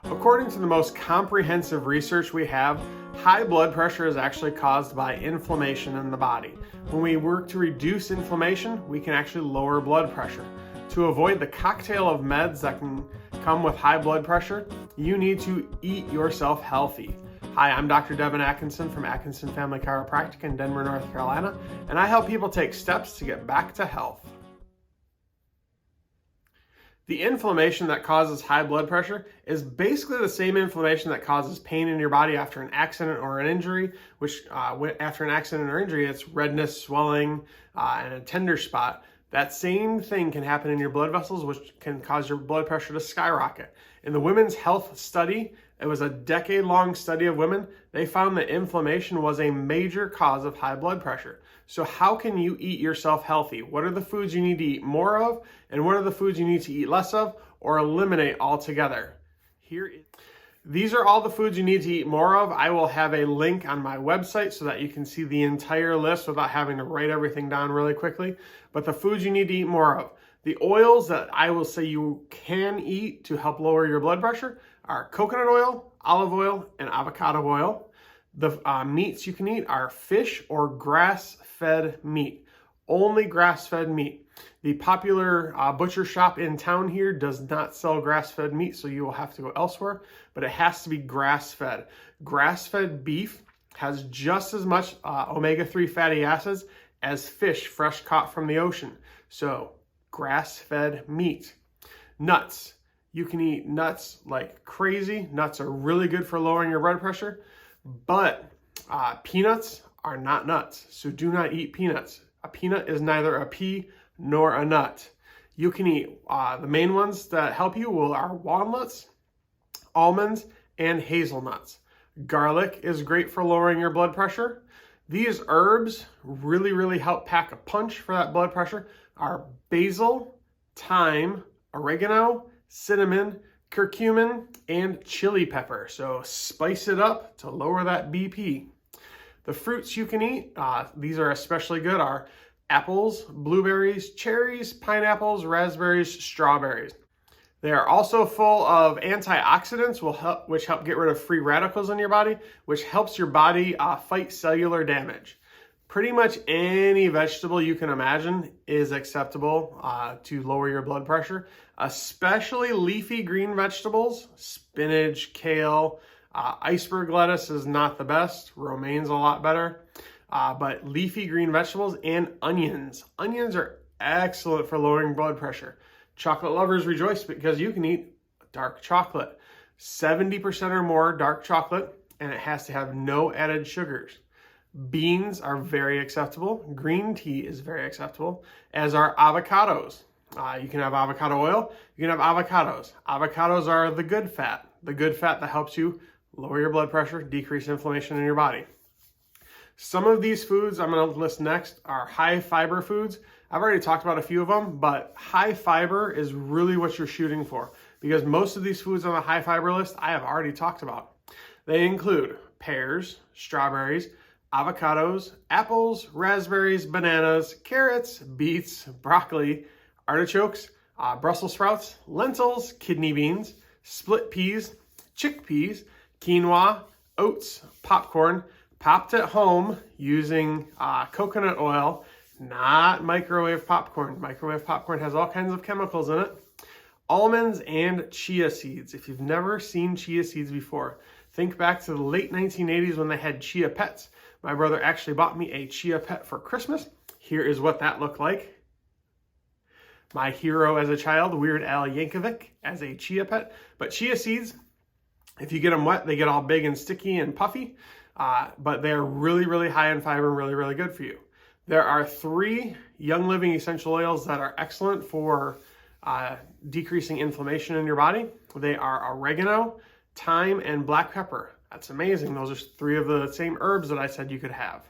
According to the most comprehensive research we have, high blood pressure is actually caused by inflammation in the body. When we work to reduce inflammation, we can actually lower blood pressure. To avoid the cocktail of meds that can come with high blood pressure, you need to eat yourself healthy. Hi, I'm Dr. Devin Atkinson from Atkinson Family Chiropractic in Denver, North Carolina, and I help people take steps to get back to health. The inflammation that causes high blood pressure is basically the same inflammation that causes pain in your body after an accident or an injury, which after an accident or injury, it's redness, swelling, and a tender spot. That same thing can happen in your blood vessels, which can cause your blood pressure to skyrocket. In the Women's Health Study, it was a decade-long study of women. They found that inflammation was a major cause of high blood pressure. So how can you eat yourself healthy? What are the foods you need to eat more of? And what are the foods you need to eat less of or eliminate altogether? These are all the foods you need to eat more of. I will have a link on my website so that you can see the entire list without having to write everything down really quickly. But the foods you need to eat more of. The oils that I will say you can eat to help lower your blood pressure are coconut oil, olive oil, and avocado oil. The meats you can eat are fish or grass-fed meat. Only grass-fed meat. The popular butcher shop in town here does not sell grass-fed meat, so you will have to go elsewhere, but it has to be grass-fed. Grass-fed beef has just as much omega-3 fatty acids as fish fresh caught from the ocean. So, grass-fed meat. Nuts. You can eat nuts like crazy. Nuts are really good for lowering your blood pressure, but peanuts are not nuts, so do not eat peanuts. A peanut is neither a pea nor a nut. You can eat, the main ones that help you are walnuts, almonds, and hazelnuts. Garlic is great for lowering your blood pressure. These herbs really help pack a punch for that blood pressure are basil, thyme, oregano, cinnamon, curcumin, and chili pepper. So spice it up to lower that BP. The fruits you can eat, these are especially good, are apples, blueberries, cherries, pineapples, raspberries, strawberries. They are also full of antioxidants which help get rid of free radicals in your body, which helps your body fight cellular damage. Pretty much any vegetable you can imagine is acceptable to lower your blood pressure, especially leafy green vegetables, spinach, kale. Iceberg lettuce is not the best, romaine's a lot better, but leafy green vegetables and onions. Onions are excellent for lowering blood pressure. Chocolate lovers rejoice because you can eat dark chocolate. 70% or more dark chocolate, and it has to have no added sugars. Beans are very acceptable. Green tea is very acceptable, as are avocados. You can have avocado oil. You can have avocados. Avocados are the good fat that helps you lower your blood pressure, decrease inflammation in your body. Some of these foods I'm going to list next are high fiber foods. I've already talked about a few of them, but high fiber is really what you're shooting for because most of these foods on the high fiber list I have already talked about. They include pears, strawberries, avocados, apples, raspberries, bananas, carrots, beets, broccoli, artichokes, Brussels sprouts, lentils, kidney beans, split peas, chickpeas, quinoa, oats, popcorn, popped at home using coconut oil, not microwave popcorn. Microwave popcorn has all kinds of chemicals in it. Almonds and chia seeds. If you've never seen chia seeds before, think back to the late 1980s when they had chia pets. My brother actually bought me a chia pet for Christmas. Here is what that looked like. My hero as a child, Weird Al Yankovic, as a chia pet. But chia seeds, if you get them wet, they get all big and sticky and puffy. But they're really high in fiber and really good for you. There are 3 Young Living essential oils that are excellent for decreasing inflammation in your body. They are oregano, thyme, and black pepper. That's amazing. Those are 3 of the same herbs that I said you could have.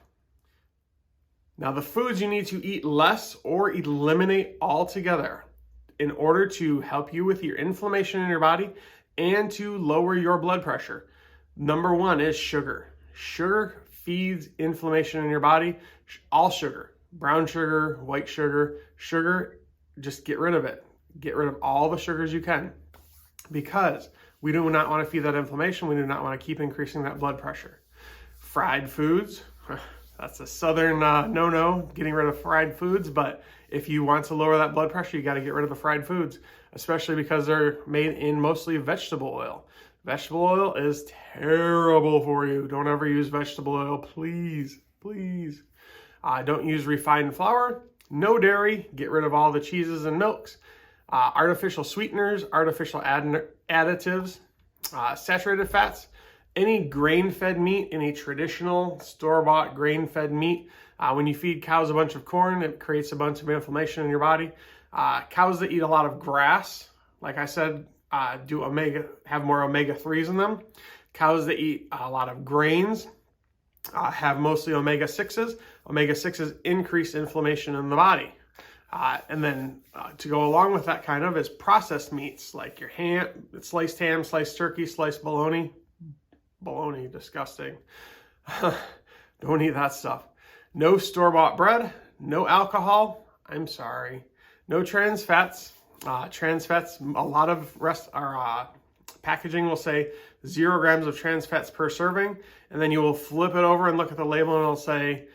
Now, the foods you need to eat less or eliminate altogether in order to help you with your inflammation in your body and to lower your blood pressure. Number 1 is sugar. Sugar feeds inflammation in your body. All sugar, brown sugar, white sugar, just get rid of it. Get rid of all the sugars you can. Because We do not want to feed that inflammation. We do not want to keep increasing that blood pressure. Fried foods, that's a southern no-no, getting rid of fried foods, but if you want to lower that blood pressure, you got to get rid of the fried foods, especially because they're made in mostly vegetable oil. Vegetable oil is terrible for you. Don't ever use vegetable oil, please, please. Don't use refined flour, no dairy, get rid of all the cheeses and milks, artificial sweeteners, artificial additives, saturated fats, any grain-fed meat, any traditional store-bought grain-fed meat. When you feed cows a bunch of corn, it creates a bunch of inflammation in your body. Cows that eat a lot of grass, like I said, have more omega-3s in them. Cows that eat a lot of grains have mostly omega-6s. Omega-6s increase inflammation in the body. And then to go along with that kind of is processed meats like your ham, sliced turkey, sliced bologna. Bologna, disgusting. Don't eat that stuff. No store-bought bread, no alcohol. I'm sorry. No trans fats. Trans fats, a lot of packaging will say 0 grams of trans fats per serving, and then you will flip it over and look at the label and it'll say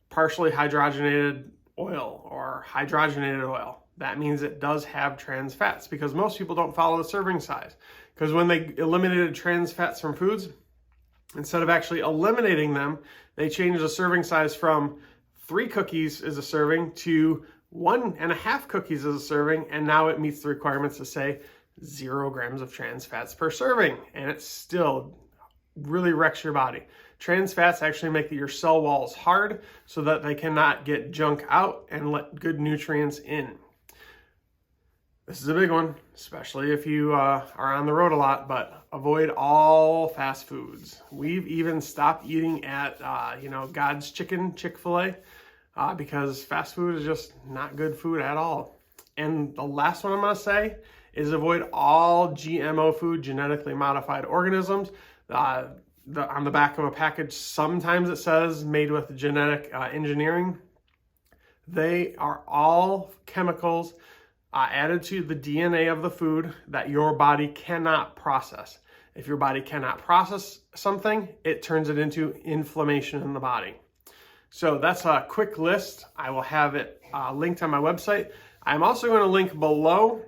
partially hydrogenated oil or hydrogenated oil. That means it does have trans fats because most people don't follow the serving size. Because when they eliminated trans fats from foods, instead of actually eliminating them, they changed the serving size from 3 cookies as a serving to 1.5 cookies as a serving, and now it meets the requirements to say 0 grams of trans fats per serving, and it still really wrecks your body. Trans fats actually make your cell walls hard so that they cannot get junk out and let good nutrients in. This is a big one, especially if you are on the road a lot, but avoid all fast foods. We've even stopped eating at, God's Chicken, Chick-fil-A, because fast food is just not good food at all. And the last one I'm going to say is avoid all GMO food, genetically modified organisms. On the back of a package, sometimes it says made with genetic engineering. They are all chemicals added to the DNA of the food that your body cannot process. If your body cannot process something, it turns it into inflammation in the body. So that's a quick list. I will have it linked on my website. I'm also going to link below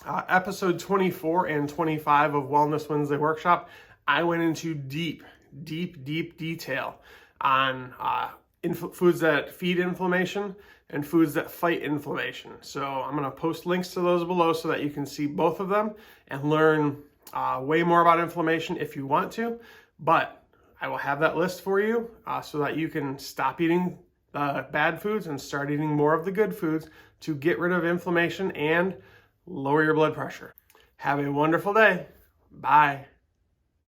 episode 24 and 25 of Wellness Wednesday Workshop. I went into deep detail on foods that feed inflammation and foods that fight inflammation. So I'm going to post links to those below so that you can see both of them and learn way more about inflammation if you want to. But I will have that list for you so that you can stop eating the bad foods and start eating more of the good foods to get rid of inflammation and lower your blood pressure. Have a wonderful day. Bye.